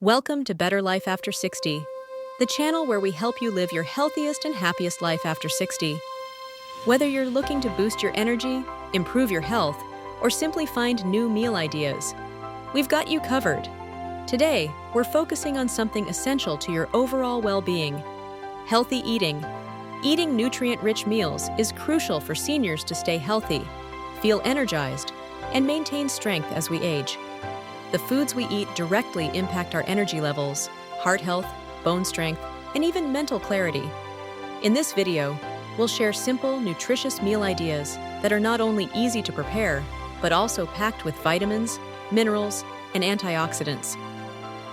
Welcome to Better Life After 60, the channel where we help you live your healthiest and happiest life after 60. Whether you're looking to boost your energy, improve your health, or simply find new meal ideas, we've got you covered. Today, we're focusing on something essential to your overall well-being: healthy eating. Eating nutrient-rich meals is crucial for seniors to stay healthy, feel energized, and maintain strength as we age. The foods we eat directly impact our energy levels, heart health, bone strength, and even mental clarity. In this video, we'll share simple, nutritious meal ideas that are not only easy to prepare, but also packed with vitamins, minerals, and antioxidants.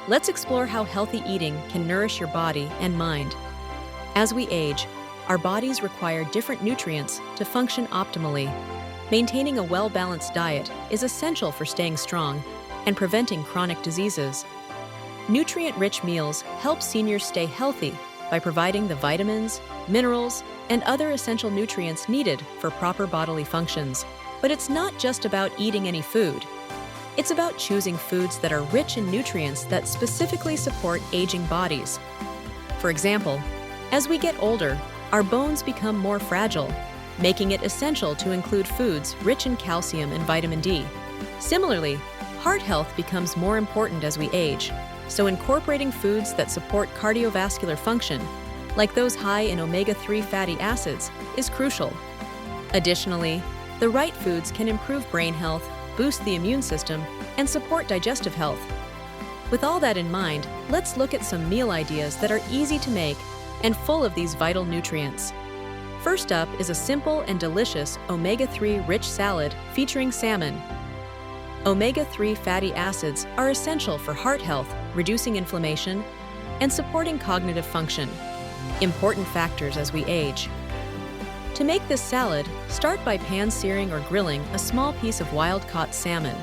Let's explore how healthy eating can nourish your body and mind. As we age, our bodies require different nutrients to function optimally. Maintaining a well-balanced diet is essential for staying strong and preventing chronic diseases. Nutrient-rich meals help seniors stay healthy by providing the vitamins, minerals, and other essential nutrients needed for proper bodily functions. But it's not just about eating any food. It's about choosing foods that are rich in nutrients that specifically support aging bodies. For example, as we get older, our bones become more fragile, making it essential to include foods rich in calcium and vitamin D. Similarly, heart health becomes more important as we age, so incorporating foods that support cardiovascular function, like those high in omega-3 fatty acids, is crucial. Additionally, the right foods can improve brain health, boost the immune system, and support digestive health. With all that in mind, let's look at some meal ideas that are easy to make and full of these vital nutrients. First up is a simple and delicious omega-3 rich salad featuring salmon. Omega-3 fatty acids are essential for heart health, reducing inflammation, and supporting cognitive function, important factors as we age. To make this salad, start by pan-searing or grilling a small piece of wild-caught salmon.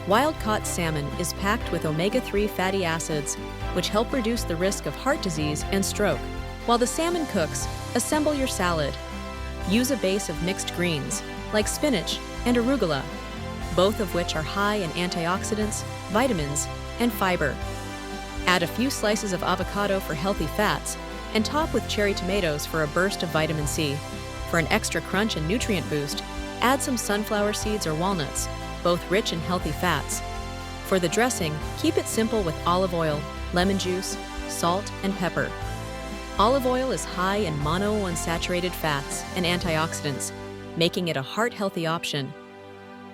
Wild-caught salmon is packed with omega-3 fatty acids, which help reduce the risk of heart disease and stroke. While the salmon cooks, assemble your salad. Use a base of mixed greens, like spinach and arugula, both of which are high in antioxidants, vitamins, and fiber. Add a few slices of avocado for healthy fats, and top with cherry tomatoes for a burst of vitamin C. For an extra crunch and nutrient boost, add some sunflower seeds or walnuts, both rich in healthy fats. For the dressing, keep it simple with olive oil, lemon juice, salt, and pepper. Olive oil is high in monounsaturated fats and antioxidants, making it a heart-healthy option.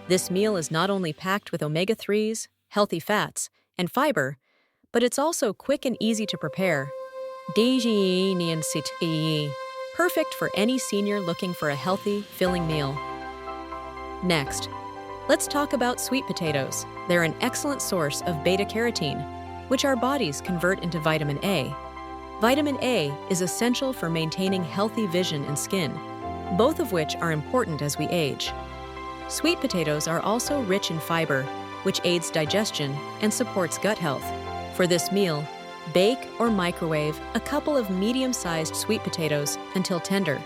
This meal is not only packed with omega-3s, healthy fats, and fiber, but it's also quick and easy to prepare. Perfect for any senior looking for a healthy, filling meal. Next, let's talk about sweet potatoes. They're an excellent source of beta-carotene, which our bodies convert into vitamin A. Vitamin A is essential for maintaining healthy vision and skin, both of which are important as we age. Sweet potatoes are also rich in fiber, which aids digestion and supports gut health. For this meal, bake or microwave a couple of medium-sized sweet potatoes until tender.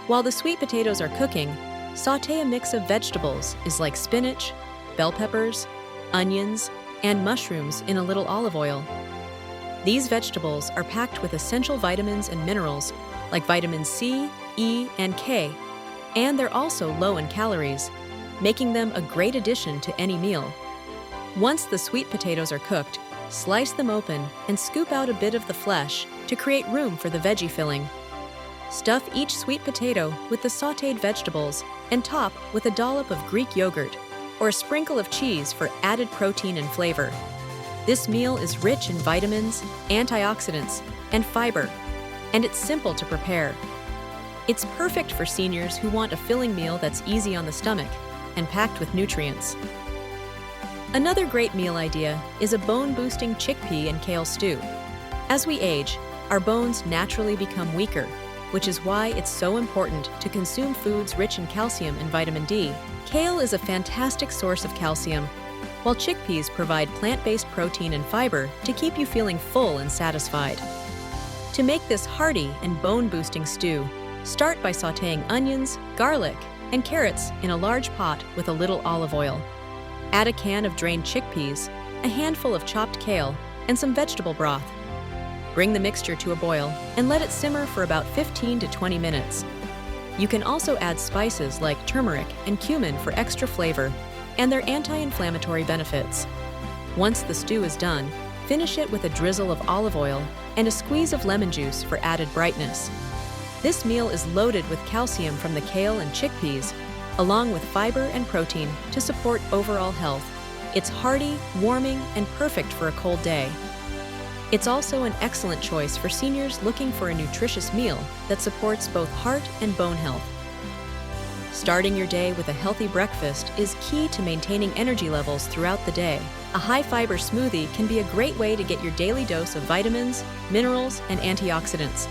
While the sweet potatoes are cooking, sauté a mix of vegetables like spinach, bell peppers, onions, and mushrooms in a little olive oil. These vegetables are packed with essential vitamins and minerals like vitamins C, E, and K, and they're also low in calories, making them a great addition to any meal. Once the sweet potatoes are cooked, slice them open and scoop out a bit of the flesh to create room for the veggie filling. Stuff each sweet potato with the sautéed vegetables and top with a dollop of Greek yogurt or a sprinkle of cheese for added protein and flavor. This meal is rich in vitamins, antioxidants, and fiber, and it's simple to prepare. It's perfect for seniors who want a filling meal that's easy on the stomach and packed with nutrients. Another great meal idea is a bone-boosting chickpea and kale stew. As we age, our bones naturally become weaker, which is why it's so important to consume foods rich in calcium and vitamin D. Kale is a fantastic source of calcium, while chickpeas provide plant-based protein and fiber to keep you feeling full and satisfied. To make this hearty and bone-boosting stew, start by sautéing onions, garlic, and carrots in a large pot with a little olive oil. Add a can of drained chickpeas, a handful of chopped kale, and some vegetable broth. Bring the mixture to a boil and let it simmer for about 15 to 20 minutes. You can also add spices like turmeric and cumin for extra flavor and their anti-inflammatory benefits. Once the stew is done, finish it with a drizzle of olive oil and a squeeze of lemon juice for added brightness. This meal is loaded with calcium from the kale and chickpeas, along with fiber and protein to support overall health. It's hearty, warming, and perfect for a cold day. It's also an excellent choice for seniors looking for a nutritious meal that supports both heart and bone health. Starting your day with a healthy breakfast is key to maintaining energy levels throughout the day. A high-fiber smoothie can be a great way to get your daily dose of vitamins, minerals, and antioxidants.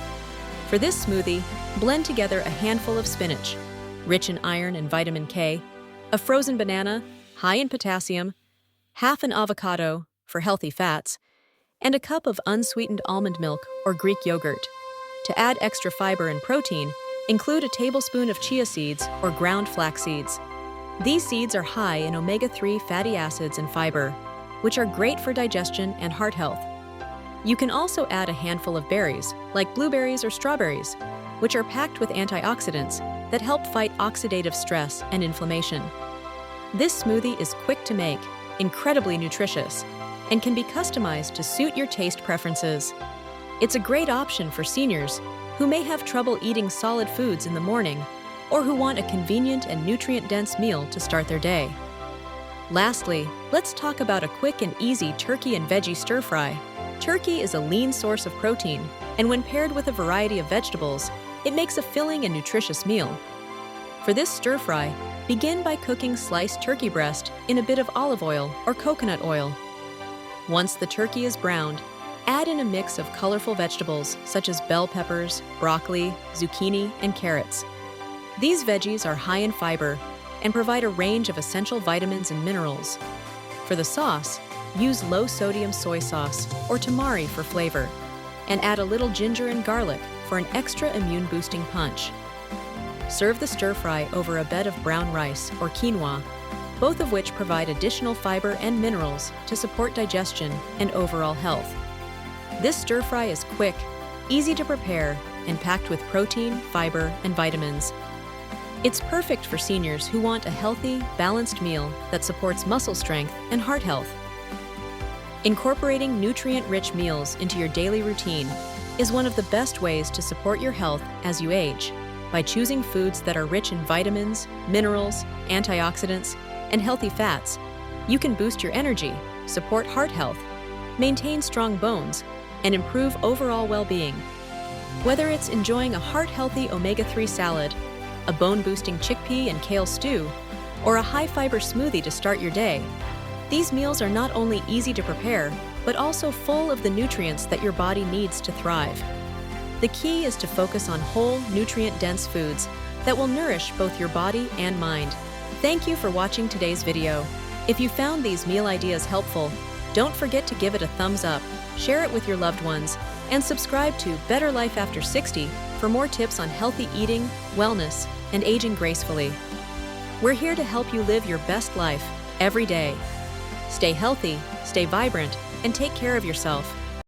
For this smoothie, blend together a handful of spinach, rich in iron and vitamin K, a frozen banana, high in potassium, half an avocado, for healthy fats, and a cup of unsweetened almond milk or Greek yogurt. To add extra fiber and protein, include a tablespoon of chia seeds or ground flax seeds. These seeds are high in omega-3 fatty acids and fiber, which are great for digestion and heart health. You can also add a handful of berries, like blueberries or strawberries, which are packed with antioxidants that help fight oxidative stress and inflammation. This smoothie is quick to make, incredibly nutritious, and can be customized to suit your taste preferences. It's a great option for seniors who may have trouble eating solid foods in the morning or who want a convenient and nutrient-dense meal to start their day. Lastly, let's talk about a quick and easy turkey and veggie stir-fry. Turkey is a lean source of protein, and when paired with a variety of vegetables, it makes a filling and nutritious meal. For this stir-fry, begin by cooking sliced turkey breast in a bit of olive oil or coconut oil. Once the turkey is browned, add in a mix of colorful vegetables such as bell peppers, broccoli, zucchini, and carrots. These veggies are high in fiber and provide a range of essential vitamins and minerals. For the sauce, use low-sodium soy sauce or tamari for flavor, and add a little ginger and garlic for an extra immune-boosting punch. Serve the stir-fry over a bed of brown rice or quinoa, both of which provide additional fiber and minerals to support digestion and overall health. This stir-fry is quick, easy to prepare, and packed with protein, fiber, and vitamins. It's perfect for seniors who want a healthy, balanced meal that supports muscle strength and heart health. Incorporating nutrient-rich meals into your daily routine is one of the best ways to support your health as you age. By choosing foods that are rich in vitamins, minerals, antioxidants, and healthy fats, you can boost your energy, support heart health, maintain strong bones, and improve overall well-being. Whether it's enjoying a heart-healthy omega-3 salad, a bone-boosting chickpea and kale stew, or a high-fiber smoothie to start your day, these meals are not only easy to prepare, but also full of the nutrients that your body needs to thrive. The key is to focus on whole, nutrient-dense foods that will nourish both your body and mind. Thank you for watching today's video. If you found these meal ideas helpful, don't forget to give it a thumbs up, share it with your loved ones, and subscribe to Better Life After 60 for more tips on healthy eating, wellness, and aging gracefully. We're here to help you live your best life every day. Stay healthy, stay vibrant, and take care of yourself.